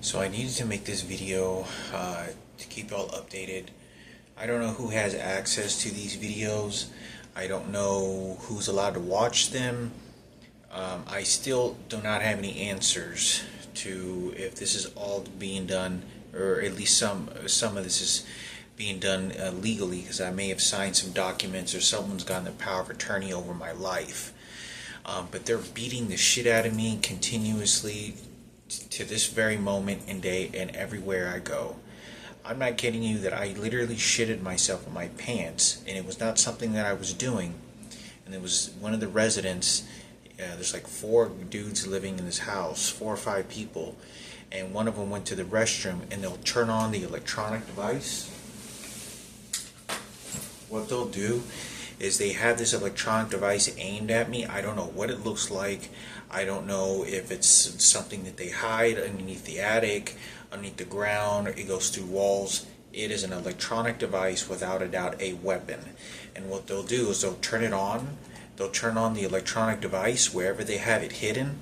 So I needed to make this video to keep y'all updated. I don't know who has access to these videos. I don't know who's allowed to watch them. I still do not have any answers to if this is all being done, or at least some of this is being done legally, because I may have signed some documents or someone's gotten the power of attorney over my life. But they're beating the shit out of me continuously to this very moment and day and everywhere I go. I'm not kidding you that I literally shitted myself in my pants, and it was not something that I was doing. And it was one of the residents. There's like 4 dudes living in this house, 4 or 5 people, and one of them went to the restroom, and they'll turn on the electronic device. What they'll do is they have this electronic device aimed at me. I don't know what it looks like. I don't know if it's something that they hide underneath the attic, underneath the ground. It goes through walls. It is an electronic device, without a doubt a weapon. And what they'll do is they'll turn it on. They'll turn on the electronic device wherever they have it hidden,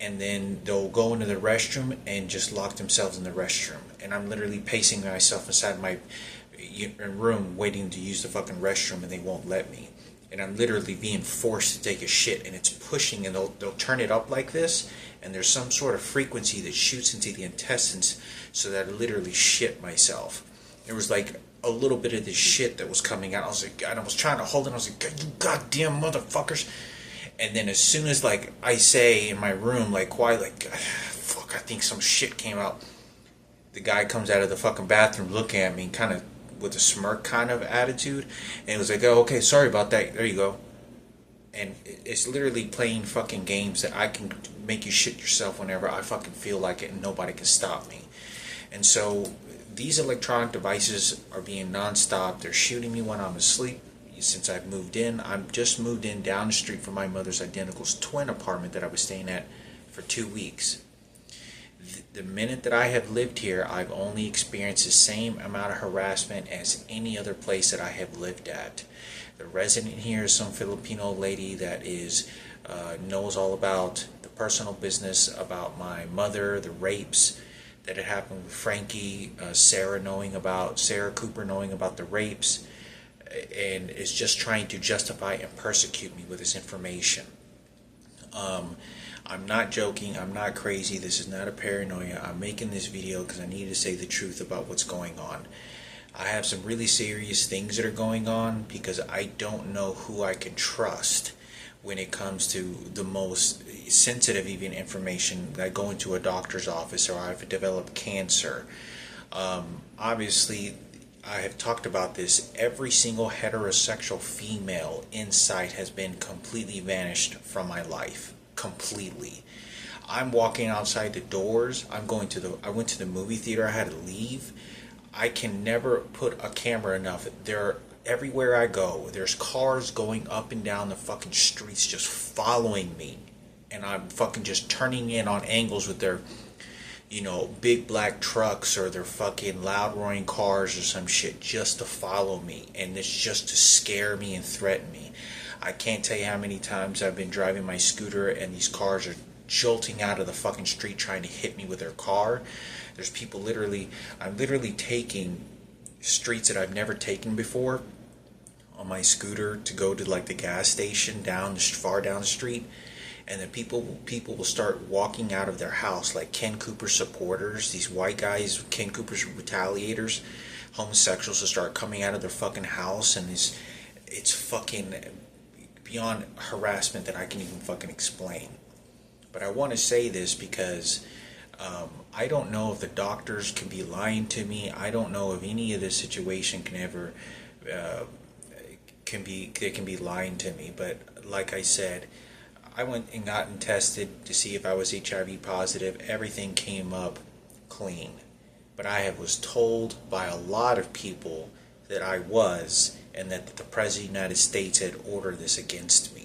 and then they'll go into the restroom and just lock themselves in the restroom. And I'm literally pacing myself inside my room waiting to use the fucking restroom, and they won't let me. And I'm literally being forced to take a shit, and it's pushing, and they'll turn it up like this, and there's some sort of frequency that shoots into the intestines, so that I literally shit myself. There was like a little bit of this shit that was coming out. I was like, and I was trying to hold it. I was like, you goddamn motherfuckers. And then as soon as like I say in my room, like quiet, like, fuck, I think some shit came out. The guy comes out of the fucking bathroom looking at me, kind of with a smirk kind of attitude, and it was like, oh, okay, sorry about that, there you go. And it's literally playing fucking games that I can make you shit yourself whenever I fucking feel like it, and nobody can stop me. And so these electronic devices are being non-stop. They're shooting me when I'm asleep. Since I've moved in, I've just moved in down the street from my mother's identical twin apartment that I was staying at for 2 weeks. The minute that I have lived here, I've only experienced the same amount of harassment as any other place that I have lived at. The resident here is some Filipino lady that knows all about the personal business about my mother, the rapes that had happened with Frankie, Sarah Cooper knowing about the rapes, and is just trying to justify and persecute me with this information. I'm not joking. I'm not crazy. This is not a paranoia. I'm making this video because I need to say the truth about what's going on. I have some really serious things that are going on because I don't know who I can trust when it comes to the most sensitive even information, like going to a doctor's office, or I've developed cancer. Obviously, I have talked about this. Every single heterosexual female in sight has been completely vanished from my life. Completely. I'm walking outside the doors. I went to the movie theater. I had to leave. I can never put a camera enough. Everywhere I go, there's cars going up and down the fucking streets just following me. And I'm fucking just turning in on angles with their, big black trucks or their fucking loud roaring cars or some shit just to follow me. And it's just to scare me and threaten me. I can't tell you how many times I've been driving my scooter and these cars are jolting out of the fucking street trying to hit me with their car. There's people I'm literally taking streets that I've never taken before on my scooter to go to like the gas station far down the street, and then people will start walking out of their house like Ken Cooper supporters, these white guys, Ken Cooper's retaliators, homosexuals will start coming out of their fucking house, and it's fucking beyond harassment that I can even fucking explain. But I want to say this because I don't know if the doctors can be lying to me. I don't know if any of this situation can ever they can be lying to me. But like I said, I went and gotten tested to see if I was HIV positive. Everything came up clean. But I was told by a lot of people that I was, and that the President of the United States had ordered this against me.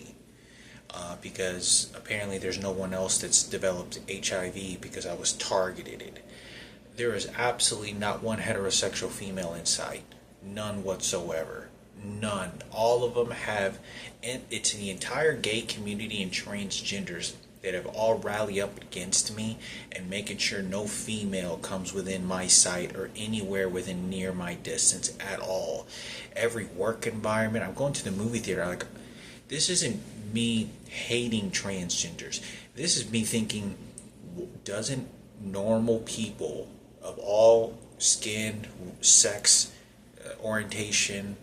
Because apparently there's no one else that's developed HIV because I was targeted. There is absolutely not one heterosexual female in sight. None whatsoever. None. All of them have, and it's the entire gay community and transgenders that have all rallied up against me and making sure no female comes within my sight or anywhere within near my distance at all. Every work environment, I'm going to the movie theater, like, this isn't me hating transgenders. This is me thinking, doesn't normal people of all skin, sex, orientation,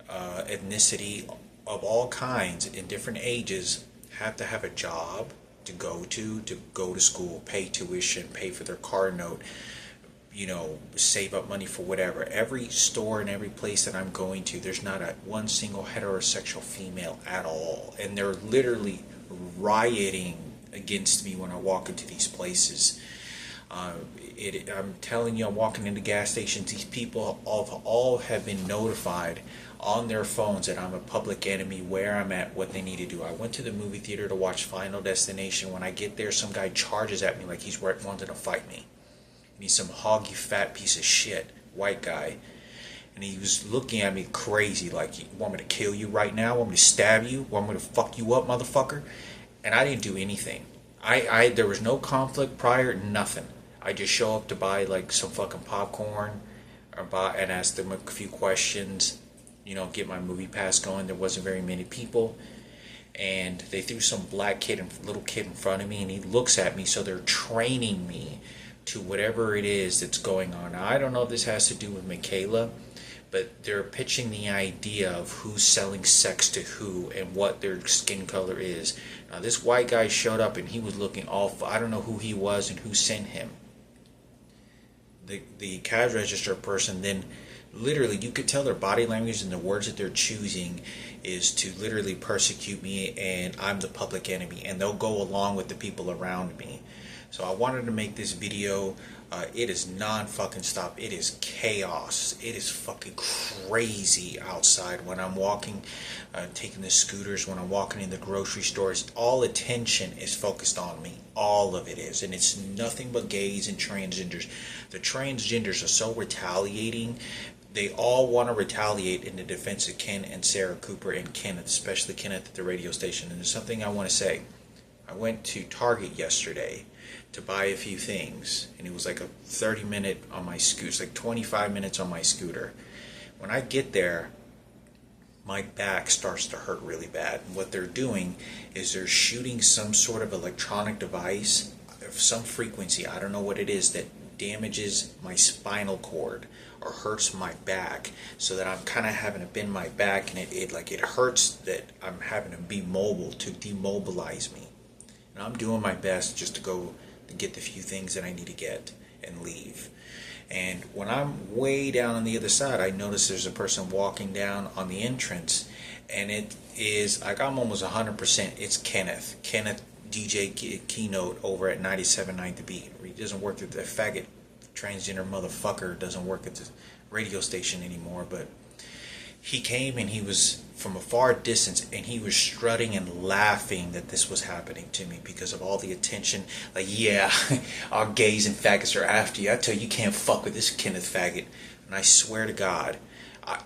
ethnicity, of all kinds, in different ages, have to have a job to go to school, pay tuition, pay for their car note, save up money for whatever. Every store and every place that I'm going to, there's not one single heterosexual female at all. And they're literally rioting against me when I walk into these places. I'm telling you, I'm walking into gas stations. These people all have been notified on their phones that I'm a public enemy, where I'm at, what they need to do. I went to the movie theater to watch Final Destination. When I get there, some guy charges at me like he's wanting to fight me. And he's some hoggy fat piece of shit, white guy. And he was looking at me crazy, like, you want me to kill you right now? Want me to stab you? Want me to fuck you up, motherfucker? And I didn't do anything. There was no conflict prior, nothing. I just show up to buy like some fucking popcorn and ask them a few questions, get my movie pass going. There wasn't very many people, and they threw some little kid in front of me, and he looks at me, so they're training me to whatever it is that's going on. Now, I don't know if this has to do with Michaela, but they're pitching the idea of who's selling sex to who and what their skin color is. Now, this white guy showed up, and he was looking awful. I don't know who he was and who sent him. The cash register person, then literally you could tell their body language and the words that they're choosing is to literally persecute me, and I'm the public enemy, and they'll go along with the people around me. So I wanted to make this video. It is non-fucking stop. It is chaos. It is fucking crazy outside when I'm walking, taking the scooters, when I'm walking in the grocery stores. All attention is focused on me. All of it is. And it's nothing but gays and transgenders. The transgenders are so retaliating. They all want to retaliate in the defense of Ken and Sarah Cooper and Kenneth, especially Kenneth at the radio station. And there's something I want to say. I went to Target yesterday to buy a few things, and it was like a 30-minute on my scooter. It's like 25 minutes on my scooter. When I get there, my back starts to hurt really bad. And what they're doing is they're shooting some sort of electronic device of some frequency, I don't know what it is, that damages my spinal cord or hurts my back, so that I'm kind of having to bend my back, and it hurts that I'm having to be mobile to demobilize me. And I'm doing my best just to go to get the few things that I need to get and leave. And when I'm way down on the other side, I notice there's a person walking down on the entrance, and it is like, I'm almost 100%, it's Kenneth DJ Keynote over at 97.9 The Beat. He doesn't work at the faggot transgender motherfucker, doesn't work at the radio station anymore, but he came, and he was from a far distance, and he was strutting and laughing that this was happening to me because of all the attention. Like, yeah, our gays and faggots are after you. I tell you, you can't fuck with this Kenneth faggot. And I swear to God.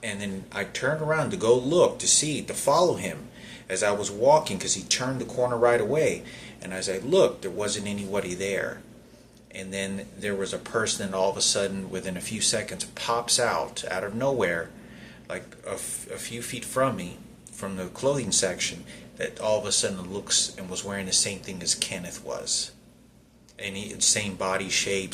And then I turned around to go look, to follow him as I was walking, because he turned the corner right away. And as I looked, there wasn't anybody there. And then there was a person, and all of a sudden, within a few seconds, pops out of nowhere, like a few feet from me, from the clothing section, that all of a sudden looks and was wearing the same thing as Kenneth was. And same body shape,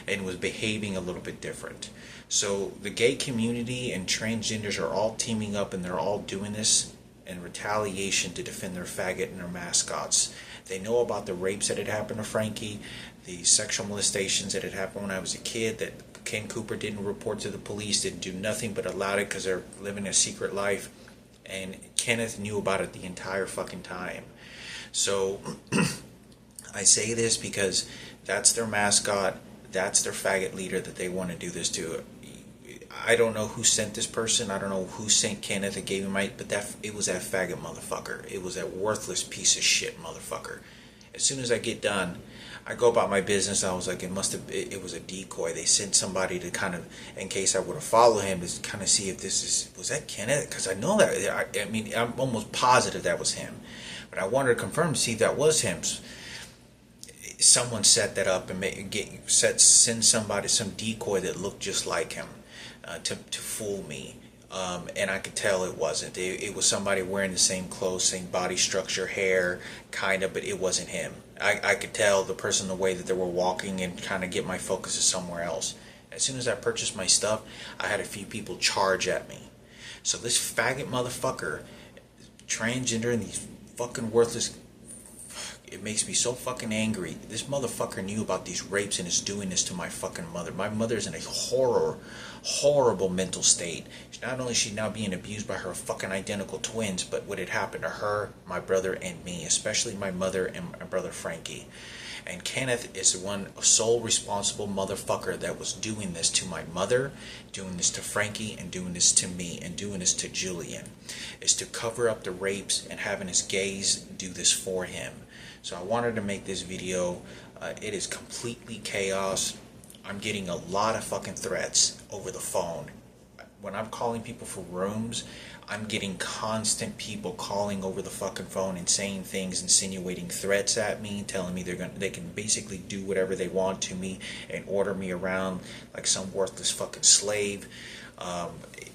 and was behaving a little bit different. So the gay community and transgenders are all teaming up, and they're all doing this in retaliation to defend their faggot and their mascots. They know about the rapes that had happened to Frankie, the sexual molestations that had happened when I was a kid, that Ken Cooper didn't report to the police, didn't do nothing but allowed it because they're living a secret life. And Kenneth knew about it the entire fucking time. So I say this because that's their mascot, that's their faggot leader that they want to do this to. I don't know who sent this person. I don't know who sent Kenneth and gave him but it was that faggot motherfucker. It was that worthless piece of shit motherfucker. As soon as I get done, I go about my business. I was like, it was a decoy. They sent somebody to kind of, in case I would have followed him, to kind of see if was that Kenneth? Because I know that, I'm almost positive that was him. But I wanted to confirm to see if that was him. someone set that up and send somebody some decoy that looked just like him to fool me. And I could tell it wasn't. It was somebody wearing the same clothes, same body structure, hair, kind of, but it wasn't him. I could tell the person, the way that they were walking, and kind of get my focus to somewhere else. As soon as I purchased my stuff, I had a few people charge at me. So this faggot motherfucker, transgender, and these fucking worthless, it makes me so fucking angry. This motherfucker knew about these rapes and is doing this to my fucking mother. My mother's in a horrible mental state. Not only is she now being abused by her fucking identical twins, but what had happened to her, my brother, and me, especially my mother and my brother Frankie. And Kenneth is the one sole responsible motherfucker that was doing this to my mother, doing this to Frankie, and doing this to me, and doing this to Julian. Is to cover up the rapes and having his gays do this for him. So I wanted to make this video. It is completely chaos. I'm getting a lot of fucking threats over the phone. When I'm calling people for rooms, I'm getting constant people calling over the fucking phone and saying things, insinuating threats at me, telling me they can basically do whatever they want to me and order me around like some worthless fucking slave.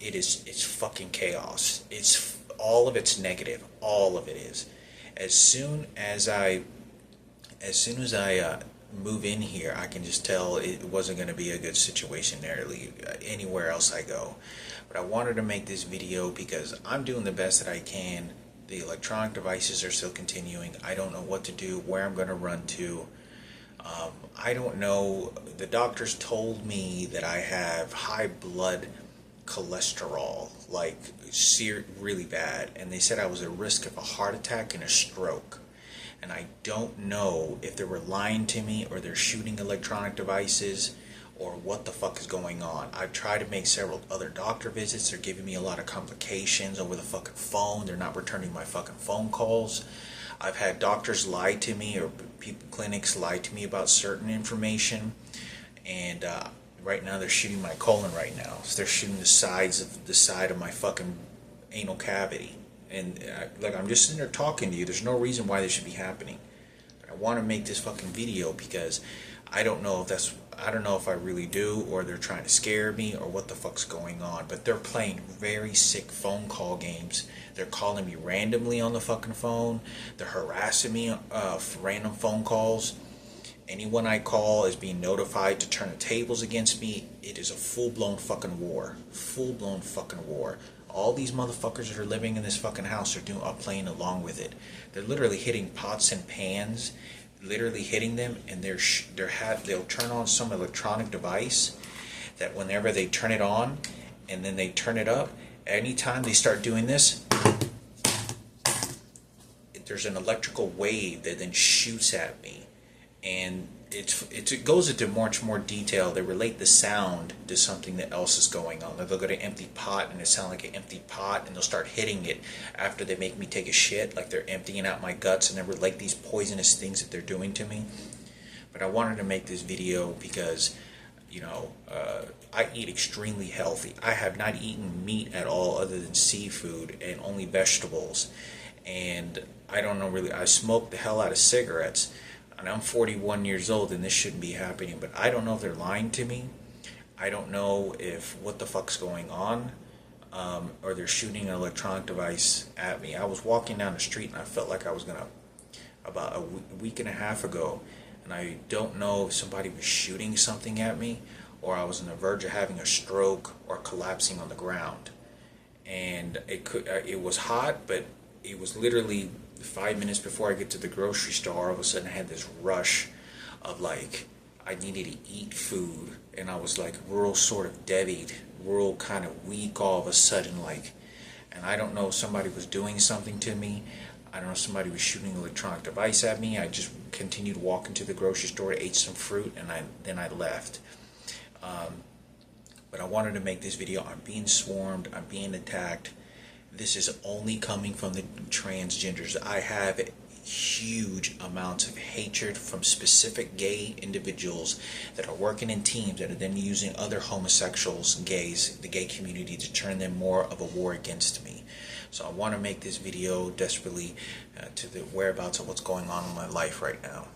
It's fucking chaos. It's all of it's negative. All of it is. As soon as I move in here, I can just tell it wasn't going to be a good situation there, anywhere else I go. But I wanted to make this video because I'm doing the best that I can. The electronic devices are still continuing. I don't know what to do, where I'm going to run to. I don't know. The doctors told me that I have high blood cholesterol, like really bad, and they said I was at risk of a heart attack and a stroke. And I don't know if they were lying to me or they're shooting electronic devices or what the fuck is going on. I've tried to make several other doctor visits. They're giving me a lot of complications over the fucking phone. They're not returning my fucking phone calls. I've had doctors lie to me, or clinics lie to me about certain information. And right now they're shooting my colon right now. So they're shooting the side of my fucking anal cavity. And I'm just sitting there talking to you. There's no reason why this should be happening. But I want to make this fucking video because I don't know if I really do, or they're trying to scare me, or what the fuck's going on. But they're playing very sick phone call games. They're calling me randomly on the fucking phone. They're harassing me for random phone calls. Anyone I call is being notified to turn the tables against me. It is a full-blown fucking war. Full-blown fucking war. All these motherfuckers that are living in this fucking house are playing along with it. They're literally hitting pots and pans, literally hitting them, and they'll turn on some electronic device that whenever they turn it on and then they turn it up, anytime they start doing this, there's an electrical wave that then shoots at me. And it goes into much more detail. They relate the sound to something that else is going on. They'll get an empty pot and it sounds like an empty pot, and they'll start hitting it after they make me take a shit, like they're emptying out my guts, and they relate these poisonous things that they're doing to me. But I wanted to make this video because, I eat extremely healthy. I have not eaten meat at all other than seafood and only vegetables. And I don't know really, I smoke the hell out of cigarettes. And I'm 41 years old, and this shouldn't be happening, but I don't know if they're lying to me. I don't know if what the fuck's going on, or they're shooting an electronic device at me. I was walking down the street, and I felt like I was about a week and a half ago, and I don't know if somebody was shooting something at me, or I was on the verge of having a stroke or collapsing on the ground. And it was hot, but it was literally 5 minutes before I get to the grocery store. All of a sudden I had this rush of I needed to eat food, and I was real sort of devied, real kind of weak all of a sudden, and I don't know if somebody was doing something to me. I don't know if somebody was shooting an electronic device at me. I just continued walking to the grocery store, ate some fruit, and then I left. But I wanted to make this video. I'm being swarmed, I'm being attacked. This is only coming from the transgenders. I have huge amounts of hatred from specific gay individuals that are working in teams that are then using other homosexuals, gays, the gay community, to turn them more of a war against me. So I want to make this video desperately to the whereabouts of what's going on in my life right now.